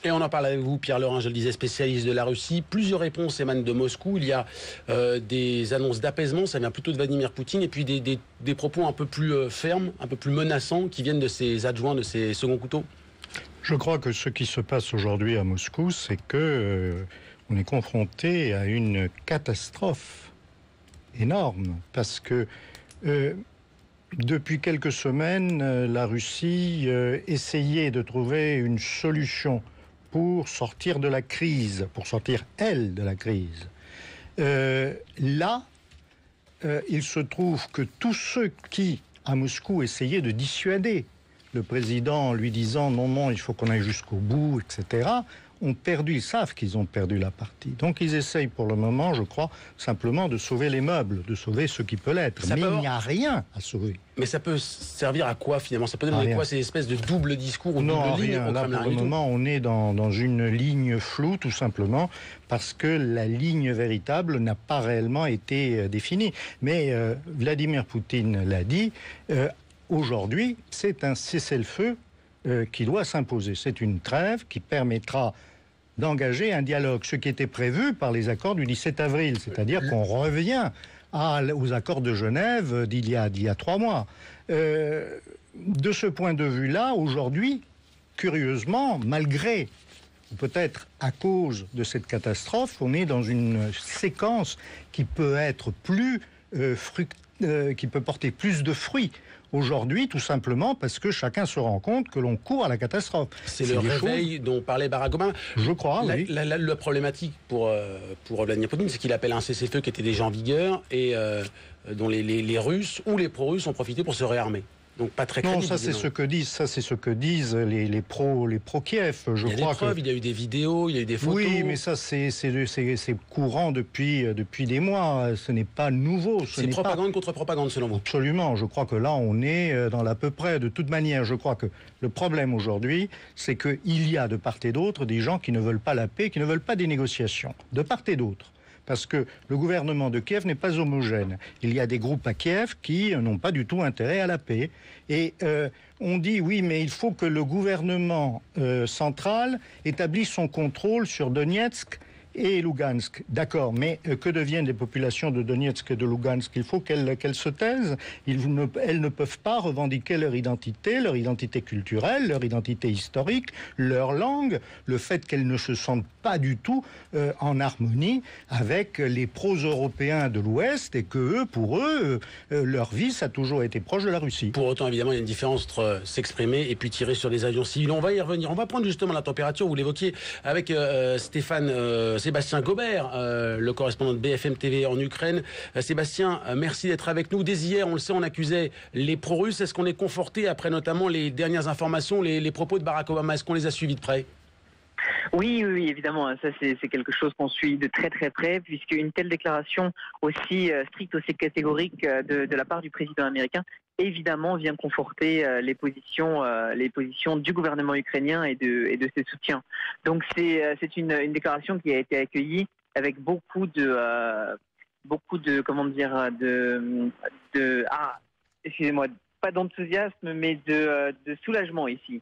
Et on en parle avec vous, Pierre Lerin, je le disais, spécialiste de la Russie. Plusieurs réponses émanent de Moscou. Il y a des annonces d'apaisement, ça vient plutôt de Vladimir Poutine, et puis des propos un peu plus fermes, un peu plus menaçants, qui viennent de ses adjoints, de ses seconds couteaux. Je crois que ce qui se passe aujourd'hui à Moscou, c'est que on est confronté à une catastrophe énorme, parce que depuis quelques semaines, la Russie essayait de trouver une solution pour sortir de la crise, pour sortir, elle, de la crise. Là, il se trouve que tous ceux qui, à Moscou, essayaient de dissuader le président en lui disant « non, il faut qu'on aille jusqu'au bout, etc. », ont perdu, ils savent qu'ils ont perdu la partie. Donc ils essayent pour le moment, je crois, simplement de sauver les meubles, de sauver ce qui peut l'être. Mais il n'y a rien à sauver. Mais ça peut servir à quoi finalement? Ça peut donner quoi, ces espèces de double discours ou non, double ligne rien. Là, pour le moment, on est dans une ligne floue, tout simplement, parce que la ligne véritable n'a pas réellement été définie. Mais Vladimir Poutine l'a dit, aujourd'hui, c'est un cessez-le-feu qui doit s'imposer. C'est une trêve qui permettra d'engager un dialogue, ce qui était prévu par les accords du 17 avril, c'est-à-dire qu'on revient aux accords de Genève d'il y a 3 mois. De ce point de vue-là, aujourd'hui, curieusement, malgré, ou peut-être à cause de cette catastrophe, on est dans une séquence qui peut être plus qui peut porter plus de fruits aujourd'hui, tout simplement parce que chacun se rend compte que l'on court à la catastrophe. C'est le réveil dont parlait Barack Obama. Je crois, oui. La problématique pour Vladimir Poutine, c'est qu'il appelle un cessez-le-feu qui était déjà en vigueur et dont les Russes ou les pro-russes ont profité pour se réarmer. Donc pas très crédible. Non, ça c'est ce que disent les pro-Kiev. Il y a des preuves, il y a eu des vidéos, il y a eu des photos. Oui, mais ça c'est courant depuis des mois. Ce n'est pas nouveau. C'est propagande contre propagande selon vous. Absolument. Je crois que là on est dans l'à peu près. De toute manière, je crois que le problème aujourd'hui, c'est qu'il y a de part et d'autre des gens qui ne veulent pas la paix, qui ne veulent pas des négociations. De part et d'autre. Parce que le gouvernement de Kiev n'est pas homogène. Il y a des groupes à Kiev qui n'ont pas du tout intérêt à la paix. Et on dit, oui, mais il faut que le gouvernement central établisse son contrôle sur Donetsk et Lugansk. D'accord, mais que deviennent les populations de Donetsk et de Lugansk? Il faut qu'elles se taisent. Elles ne peuvent pas revendiquer leur identité culturelle, leur identité historique, leur langue, le fait qu'elles ne se sentent pas du tout en harmonie avec les pro-européens de l'Ouest et que pour eux, leur vie, ça a toujours été proche de la Russie. Pour autant, évidemment, il y a une différence entre s'exprimer et puis tirer sur des avions civils. On va y revenir. On va prendre justement la température, vous l'évoquiez, avec Sébastien Gobert, le correspondant de BFM TV en Ukraine. Sébastien, merci d'être avec nous. Dès hier, on le sait, on accusait les pro-russes. Est-ce qu'on est conforté après notamment les dernières informations, les propos de Barack Obama? Est-ce qu'on les a suivis de près? Oui, évidemment. Ça, c'est quelque chose qu'on suit de très très près, puisque une telle déclaration aussi stricte, aussi catégorique de la part du président américain, évidemment, vient conforter les positions du gouvernement ukrainien et de ses soutiens. Donc, c'est une déclaration qui a été accueillie avec beaucoup de excusez-moi, pas d'enthousiasme, mais de soulagement ici.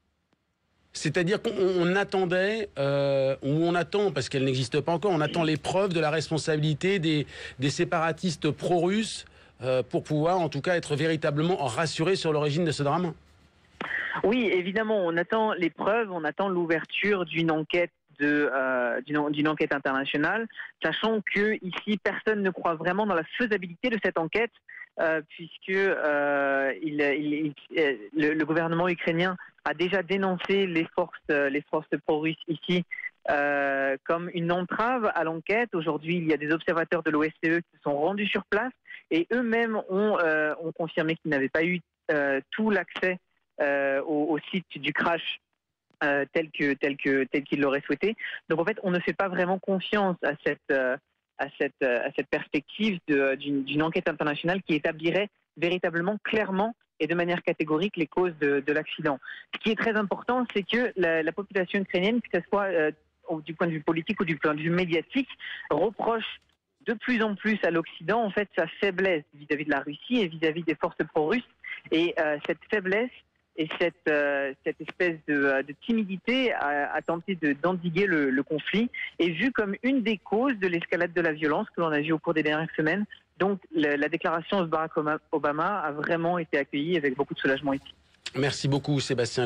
C'est-à-dire qu'on attendait, ou on attend, parce qu'elle n'existe pas encore, on attend les preuves de la responsabilité des séparatistes pro-russes pour pouvoir, en tout cas, être véritablement rassurés sur l'origine de ce drame. Oui, évidemment, on attend les preuves, on attend l'ouverture d'une enquête d'une enquête internationale, sachant que ici personne ne croit vraiment dans la faisabilité de cette enquête, puisque le gouvernement ukrainien a déjà dénoncé les forces pro-russes ici comme une entrave à l'enquête. Aujourd'hui, il y a des observateurs de l'OSCE qui se sont rendus sur place et eux-mêmes ont confirmé qu'ils n'avaient pas eu tout l'accès au site du crash tel qu'il l'aurait souhaité. Donc en fait, on ne fait pas vraiment confiance à cette perspective d'une enquête internationale qui établirait véritablement clairement et de manière catégorique les causes de l'accident. Ce qui est très important, c'est que la population ukrainienne, que ce soit du point de vue politique ou du point de vue médiatique, reproche de plus en plus à l'Occident en fait sa faiblesse vis-à-vis de la Russie et vis-à-vis des forces pro-russes. Et cette faiblesse et cette espèce de timidité a tenté d'endiguer le conflit est vue comme une des causes de l'escalade de la violence que l'on a vu au cours des dernières semaines. Donc la déclaration de Barack Obama a vraiment été accueillie avec beaucoup de soulagement ici. Merci beaucoup Sébastien Gaubert.